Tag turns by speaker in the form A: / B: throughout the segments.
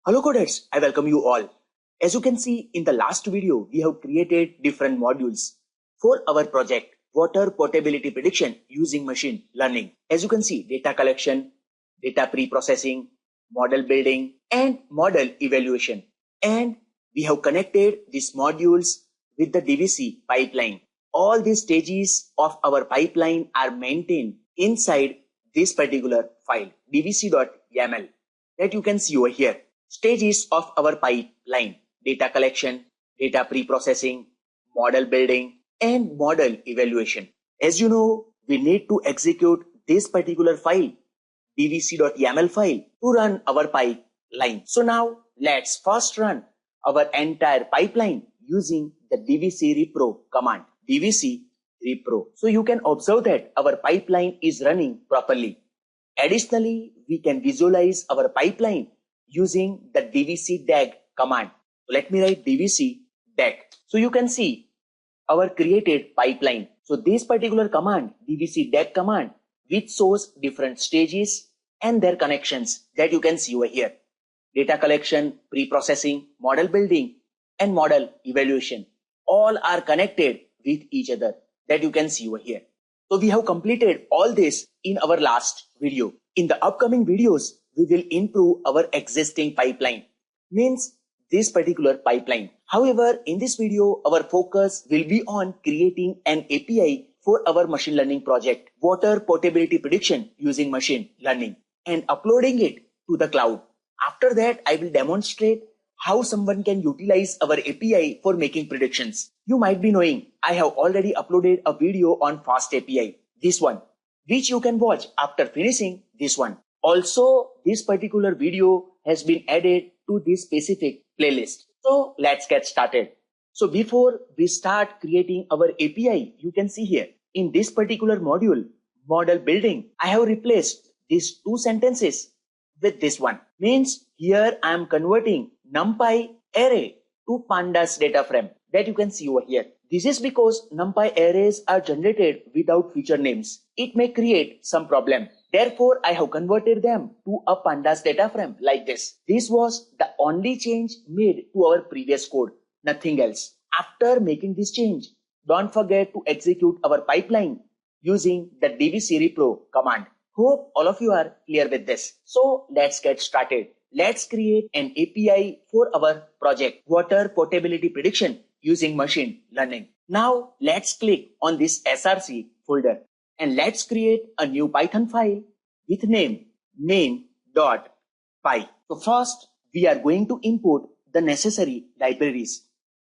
A: Hello coders, I welcome you all. As you can see in the last video, we have created different modules for our project water potability prediction using machine learning. As you can see, data collection, data pre-processing, model building and model evaluation. And we have connected these modules with the DVC pipeline. All these stages of our pipeline are maintained inside this particular file dvc.yaml that you can see over here. Stages of our pipeline: data collection, data pre-processing, model building, and model evaluation. As you know, we need to execute this particular file, dvc.yaml file, to run our pipeline. So now let's first run our entire pipeline using the dvc repro command, dvc repro. So you can observe that our pipeline is running properly. Additionally, we can visualize our pipeline using the dvc dag command. So let me write dvc dag. So you can see our created pipeline. So this particular command, dvc dag command, which shows different stages and their connections that you can see over here. Data collection, pre-processing, model building, and model evaluation. All are connected with each other that you can see over here. So we have completed all this in our last video. In the upcoming videos, we will improve our existing pipeline, means this particular pipeline. However, in this video, our focus will be on creating an API for our machine learning project, water potability prediction using machine learning, and uploading it to the cloud. After that, I will demonstrate how someone can utilize our API for making predictions. You might be knowing I have already uploaded a video on FastAPI, this one, which you can watch after finishing this one. Also, this particular video has been added to this specific playlist. So let's get started. So before we start creating our API, you can see here in this particular module, model building, I have replaced these two sentences with this one. Means here I am converting NumPy array to pandas data frame that you can see over here. This is because NumPy arrays are generated without feature names. It may create some problem. Therefore, I have converted them to a pandas data frame like this. This was the only change made to our previous code, nothing else. After making this change, don't forget to execute our pipeline using the dvc repro command. Hope all of you are clear with this. So let's get started. Let's create an API for our project, water potability prediction using machine learning. Now let's click on this src folder and let's create a new Python file with name main.py. So first we are going to import the necessary libraries.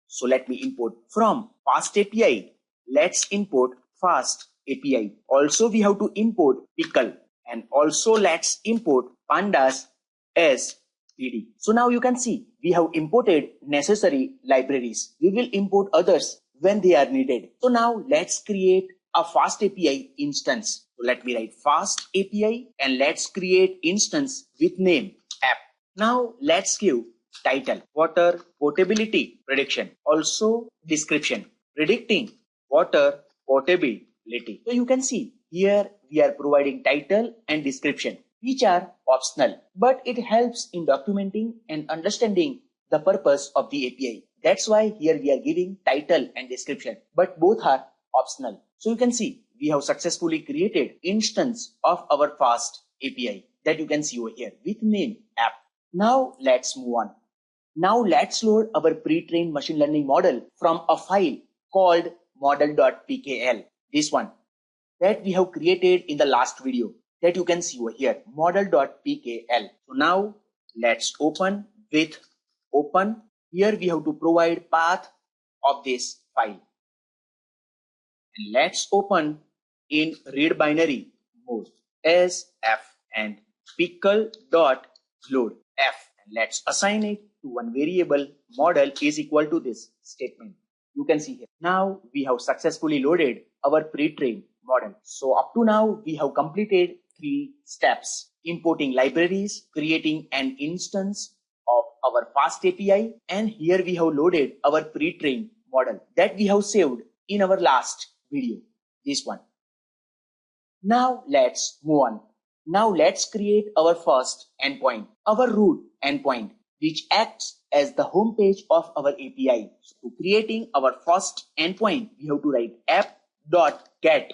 A: So let me import from FastAPI. Let's import FastAPI. Also we have to import pickle and also let's import pandas as PD. So now you can see we have imported necessary libraries. We will import others when they are needed. So now let's create a FastAPI instance. So let me write FastAPI and let's create instance with name app. Now let's give title water potability prediction. Also description predicting water potability. So you can see here we are providing title and description, which are optional, but it helps in documenting and understanding the purpose of the API. That's why here we are giving title and description, but both are optional. So you can see we have successfully created instance of our FastAPI that you can see over here with name app. Now let's move on. Now let's load our pre-trained machine learning model from a file called model.pkl. This one that we have created in the last video that you can see over here, model.pkl. So now let's open with open. Here we have to provide path of this file. And let's open in read binary mode as f and pickle.load f. And let's assign it to one variable model is equal to this statement. You can see here. Now we have successfully loaded our pre-trained model. So up to now we have completed 3 steps: importing libraries, creating an instance of our FastAPI, and here we have loaded our pre-trained model that we have saved in our last video, this one. Now let's move on. Now let's create our first endpoint, our root endpoint which acts as the home page of our API. So to creating our first endpoint, we have to write app.get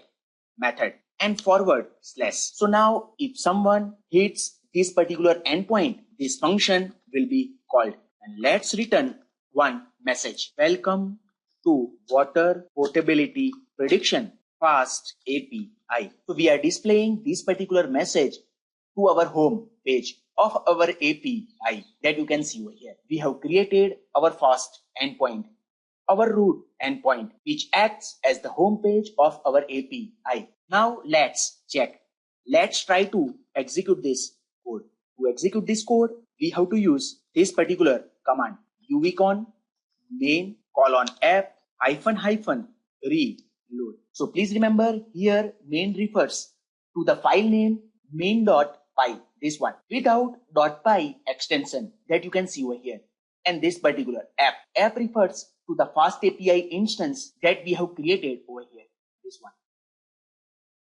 A: method and forward slash. So now if someone hits this particular endpoint, this function will be called. And let's return one message. Welcome to water portability prediction FastAPI. So we are displaying this particular message to our home page of our API that you can see over here. We have created our first endpoint, our root endpoint, which acts as the home page of our API. Now let's check. Let's try to execute this code. To execute this code, we have to use this particular command, uvcon main app reload. So please remember here main refers to the file name main.py, this one, without .py extension that you can see over here. And this particular app refers to the FastAPI instance that we have created over here, this one.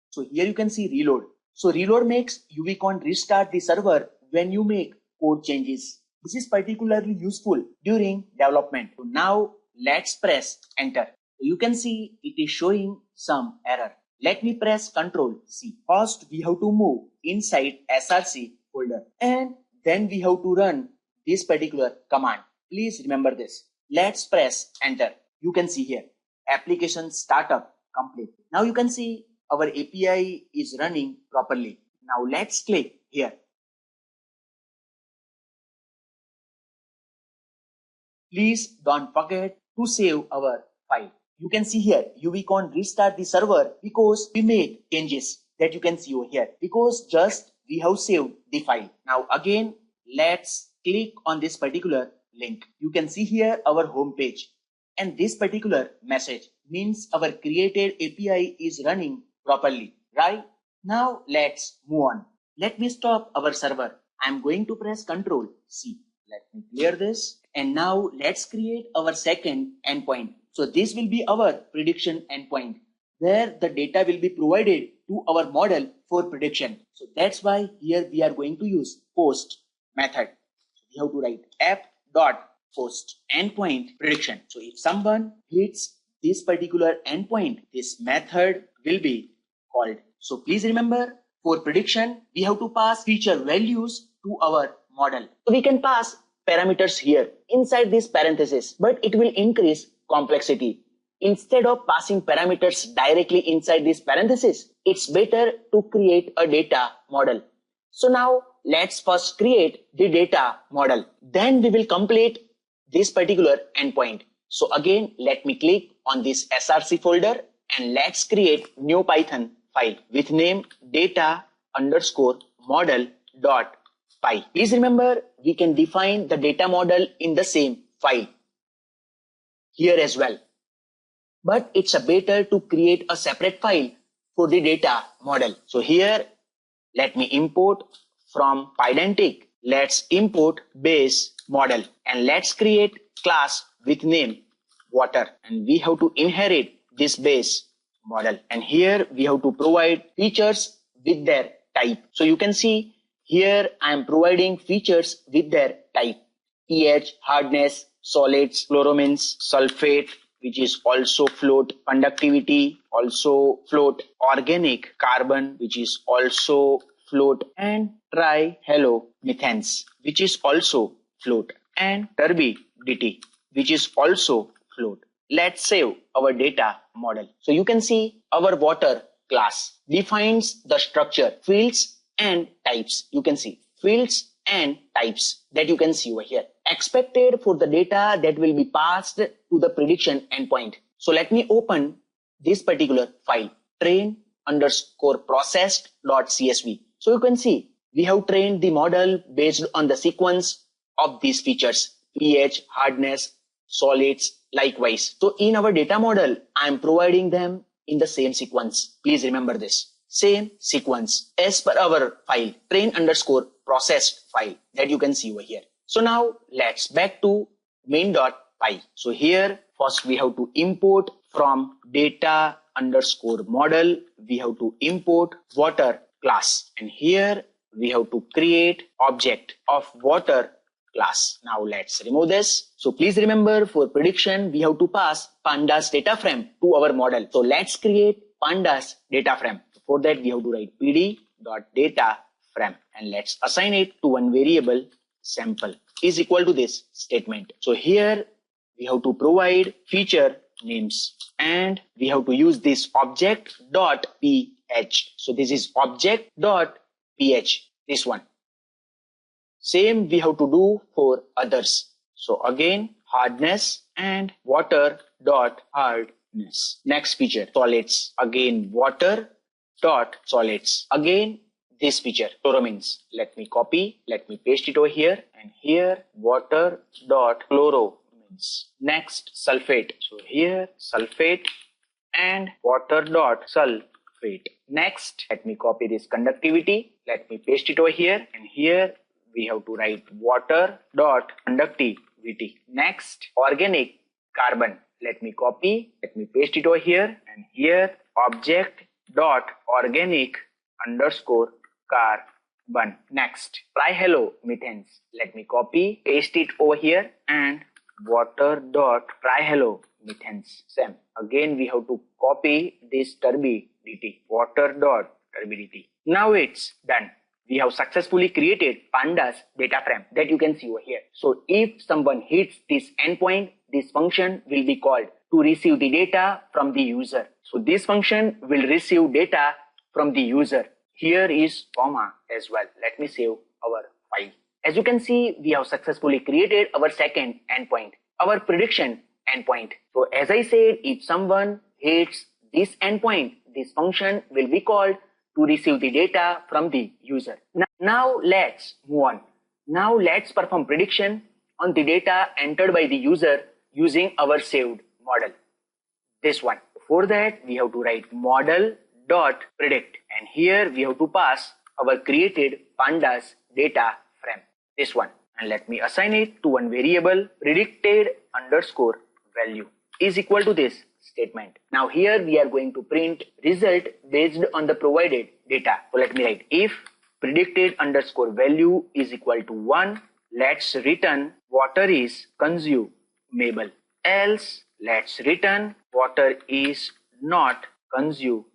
A: So here you can see reload. So reload makes uvcon restart the server when you make code changes. This is particularly useful during development. So now let's press enter. So you can see it is showing some error. Let me press Ctrl C. First we have to move inside src folder and then we have to run this particular command. Please remember this. Let's press enter. You can see here application startup complete. Now you can see our API is running properly. Now let's click here. Please don't forget to save our file. You can see here uvcon restart the server because we made changes that you can see over here, because just we have saved the file. Now again let's click on this particular link. You can see here our home page, and this particular message means our created API is running properly, right? Now let's move on. Let me stop our server. I'm going to press Ctrl C. Let me clear this. And now let's create our second endpoint. So this will be our prediction endpoint where the data will be provided to our model for prediction. So that's why here we are going to use post method. We have to write app.post endpoint prediction. So if someone hits this particular endpoint, this method will be called. So please remember, for prediction, we have to pass feature values to our model. So we can pass parameters here inside this parenthesis, but it will increase complexity. Instead of passing parameters directly inside this parenthesis, it's better to create a data model. So now let's first create the data model. Then we will complete this particular endpoint. So again, let me click on this src folder and let's create new Python file with name data_model.py. Please remember, we can define the data model in the same file here as well. But it's better to create a separate file for the data model. So here, let me import from Pydantic. Let's import base model and let's create class with name water. And we have to inherit this base model. And here we have to provide features with their type. So you can see here I am providing features with their type: pH, hardness, solids, chloramines, sulfate, which is also float, conductivity, also float, organic, carbon, which is also float, and trihalomethanes, which is also float, and turbidity, which is also float. Let's save our data model. So you can see our water class defines the structure, fields and types. You can see fields and types that you can see over here, expected for the data that will be passed to the prediction endpoint. So let me open this particular file, train_processed.csv. So you can see we have trained the model based on the sequence of these features: pH, hardness, solids, likewise. So in our data model, I am providing them in the same sequence. Please remember this. Same sequence as per our file, train_processed file that you can see over here. So now let's back to main.py. So here first we have to import from data_model. We have to import water class. And here we have to create object of water class. Now let's remove this. So please remember, for prediction, we have to pass pandas data frame to our model. So let's create pandas data frame. For that, we have to write pd.data frame and let's assign it to one variable sample is equal to this statement. So here we have to provide feature names and we have to use this object.ph. So this is object.ph, this one. Same we have to do for others. So again, hardness and water dot hardness. Next feature, solids. Again, water dot solids. Again, this feature, chloramines. Let me copy, let me paste it over here and here, water dot chloramines. Next, sulfate. So here, sulfate and water dot sulfate. Next, let me copy this conductivity. Let me paste it over here and here we have to write water dot conductivity. Next, organic carbon. Let me copy, let me paste it over here and here object dot organic underscore carbon. Next, trihalomethanes. Let me copy, paste it over here and water dot trihalomethanes. Same. Again we have to copy this turbidity, water dot turbidity. Now it's done. We have successfully created pandas data frame that you can see over here. So if someone hits this endpoint, this function will be called to receive the data from the user. So this function will receive data from the user. Here is comma as well. Let me save our file. As you can see, we have successfully created our second endpoint, our prediction endpoint. So as I said, if someone hits this endpoint, this function will be called to receive the data from the user. Now let's move on. Now let's perform prediction on the data entered by the user using our saved model. This one. For that, we have to write model.predict and here we have to pass our created pandas data frame. This one. And let me assign it to one variable predicted underscore value is equal to this statement. Now here we are going to print result based on the provided data. So let me write if predicted underscore value is equal to 1, let's return water is consumable. Else let's return water is not consumable.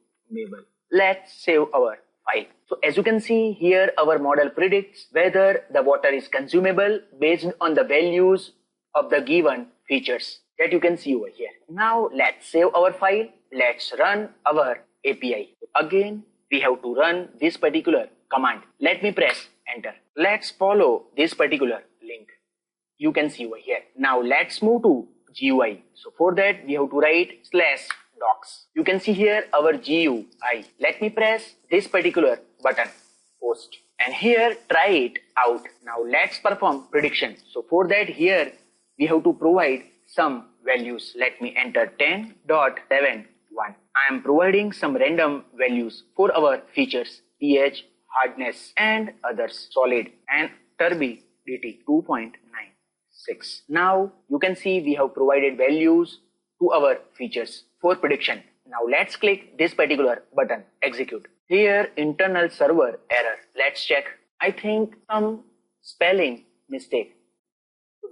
A: Let's save our file. So as you can see here, our model predicts whether the water is consumable based on the values of the given features that you can see over here. Now let's save our file. Let's run our API. Again, we have to run this particular command. Let me press enter. Let's follow this particular link. You can see over here. Now let's move to GUI. So for that, we have to write /docs. You can see here our GUI. Let me press this particular button, post. And here, try it out. Now let's perform prediction. So for that, here we have to provide some values. Let me enter 10.71. I am providing some random values for our features, pH, hardness and others, solid and turbidity 2.96. Now you can see we have provided values to our features for prediction. Now let's click this particular button, execute. Here internal server error. Let's check. I think some spelling mistake.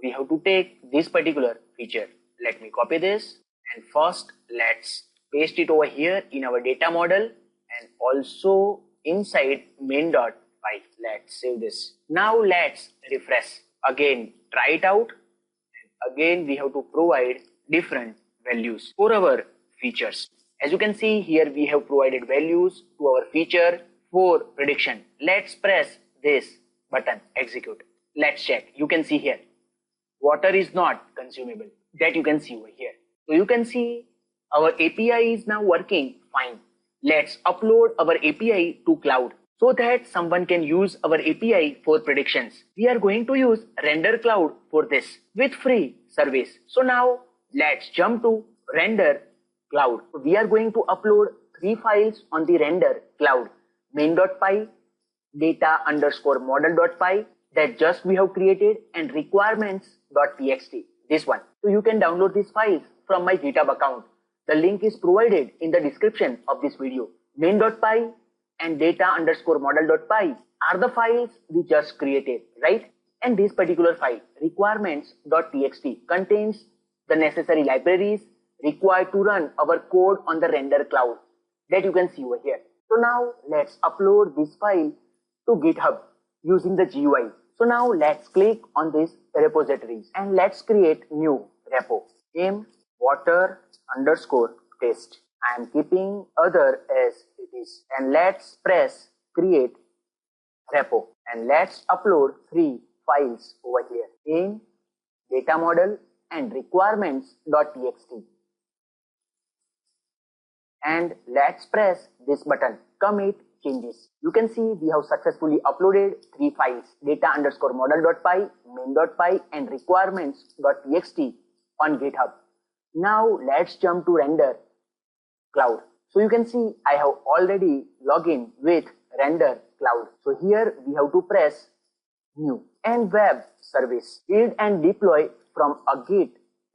A: We have to take this particular feature. Let me copy this and first let's paste it over here in our data model and also inside main.py. Let's save this. Now let's refresh. Again, try it out. And again, we have to provide different values for our features. As you can see here, we have provided values to our feature for prediction. Let's press this button, execute. Let's check. You can see here, water is not consumable. That you can see over here. So you can see our API is now working fine. Let's upload our API to cloud so that someone can use our API for predictions. We are going to use Render Cloud for this with free service. So now let's jump to Render Cloud. We are going to upload 3 files on the Render Cloud. Main.py, data underscore model.py that just we have created and requirements.txt. This one. So you can download these files from my GitHub account. The link is provided in the description of this video. Main.py and data underscore model.py are the files we just created, right? And this particular file, requirements.txt, contains the necessary libraries required to run our code on the render cloud that you can see over here. So now let's upload this file to GitHub using the GUI. So now let's click on this repositories and let's create new repo. Name water underscore test. I am keeping other as it is. And let's press create repo. And let's upload 3 files over here. In data model and requirements.txt. And let's press this button, commit changes. You can see we have successfully uploaded 3 files, data underscore model.py, main.py and requirements.txt on GitHub. Now let's jump to render cloud. So you can see I have already logged in with render cloud. So here we have to press new and web service, build and deploy from a Git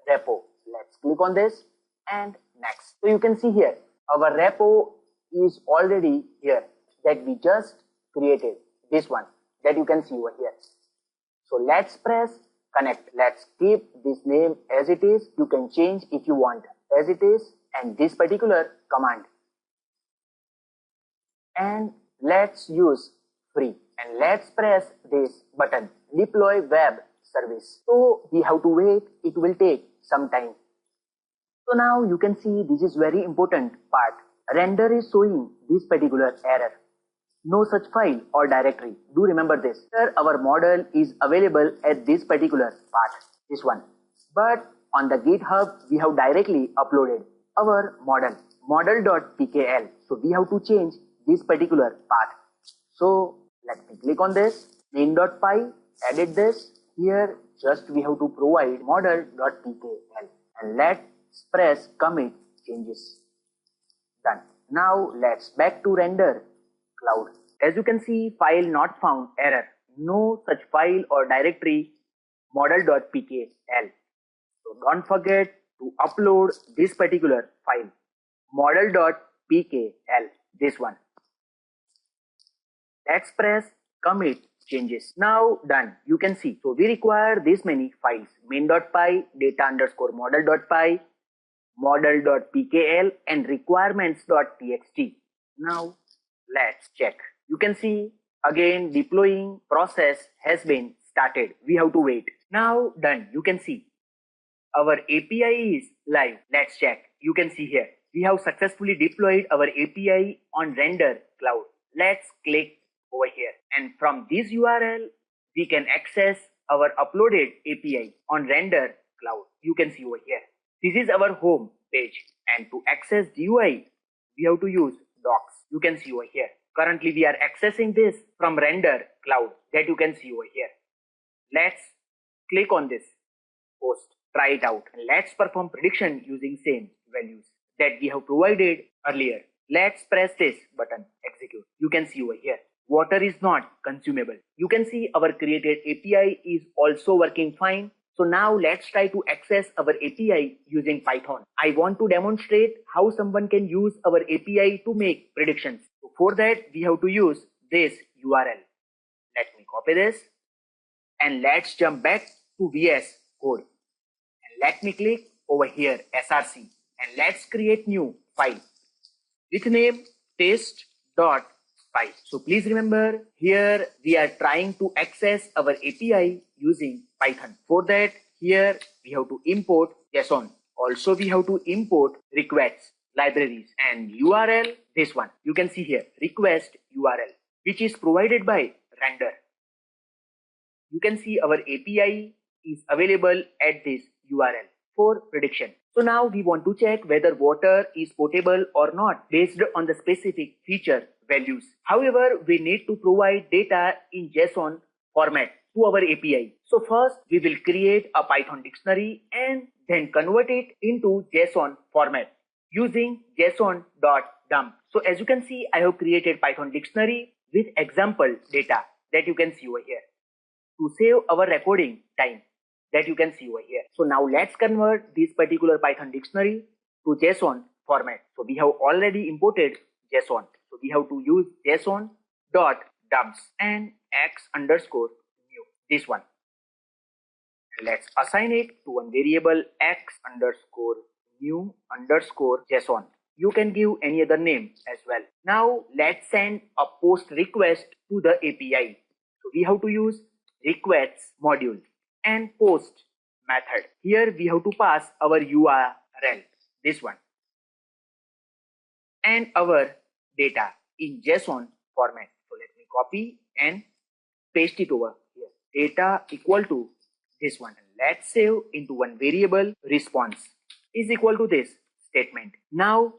A: repo. Let's click on this and next. So you can see here our repo is already here that we just created, this one that you can see over here. So let's press connect. Let's keep this name as it is. You can change if you want as it is and this particular command. And let's use free and let's press this button, deploy web service. So we have to wait, it will take some time. So now you can see this is very important part. Render is showing this particular error. No such file or directory. Do remember this. Here our model is available at this particular part, this one. But on the GitHub, we have directly uploaded our model.pkl. So we have to change this particular path. So let me click on this, main.py, edit this. Here just we have to provide model.pkl and let's press commit changes. Done. Now let's back to render cloud. As you can see, file not found error. No such file or directory model.pkl. So don't forget to upload this particular file model.pkl, this one. Let's press commit changes. Now done. You can see. So we require this many files, main.py, data underscore model.py, model.pkl and requirements.txt. Now let's check. You can see again deploying process has been started. We have to wait. Now done. You can see our API is live. Let's check. You can see here we have successfully deployed our API on render cloud. Let's click over here and from this URL we can access our uploaded API on render cloud. You can see over here. This is our home page and to access GUI we have to use docs. You can see over here. Currently we are accessing this from render cloud that you can see over here. Let's click on this post, try it out. Let's perform prediction using same values that we have provided earlier. Let's press this button, execute. You can see over here. Water is not consumable. You can see our created API is also working fine. So now let's try to access our API using Python. I want to demonstrate how someone can use our API to make predictions. So for that, we have to use this URL. Let me copy this and let's jump back to VS Code. And let me click over here, src, and let's create new file with name test.py. So please remember here we are trying to access our API using Python. For that, here we have to import JSON. Also, we have to import requests, libraries, and URL, this one. You can see here, request URL, which is provided by render. You can see our API is available at this URL for prediction. So now we want to check whether water is potable or not based on the specific feature values. However, we need to provide data in JSON format to our API. So first we will create a Python dictionary and then convert it into JSON format using json.dump. So as you can see, I have created Python dictionary with example data that you can see over here to save our recording time that you can see over here. So now let's convert this particular Python dictionary to JSON format. So we have already imported JSON. So we have to use json.dumps and x_new, this one. Let's assign it to one variable x underscore new underscore JSON. You can give any other name as well. Now let's send a post request to the API. So we have to use requests module and post method. Here we have to pass our URL, this one, and our data in JSON format. So let me copy and paste it over here. Data equal to this one. Let's save into one variable response is equal to this statement. Now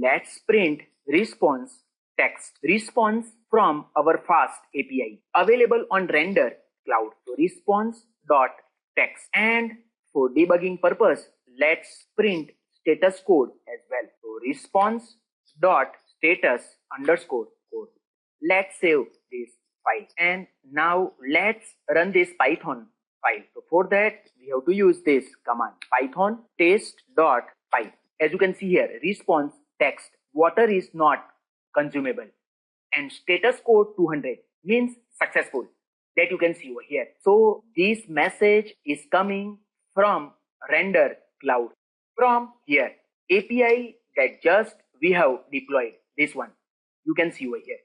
A: let's print response text. Response from our FastAPI available on render cloud. So response dot text, and for debugging purpose let's print status code as well. So response dot status underscore code. Let's save this file, and now let's run this Python file. So for that we have to use this command python test.py. As you can see here, response text water is not consumable and status code 200 means successful, that you can see over here. So this message is coming from render cloud, from here API that just we have deployed, this one you can see over here.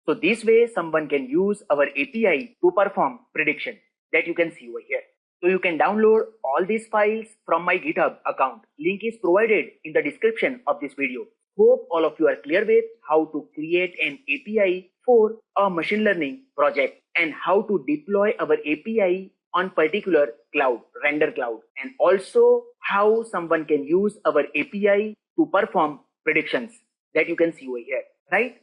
A: So this way someone can use our API to perform prediction, that you can see over here. So you can download all these files from my GitHub account. Link is provided in the description of this video. Hope all of you are clear with how to create an API for a machine learning project and how to deploy our API on particular cloud, render cloud, and also how someone can use our API to perform predictions, that you can see over here, right?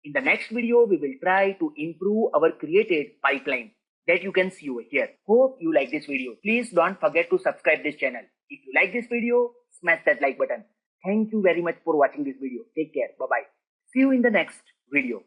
A: In the next video, we will try to improve our created pipeline, that you can see over here. Hope you like this video. Please don't forget to subscribe this channel. If you like this video, smash that like button. Thank you very much for watching this video. Take care. Bye-bye. See you in the next video.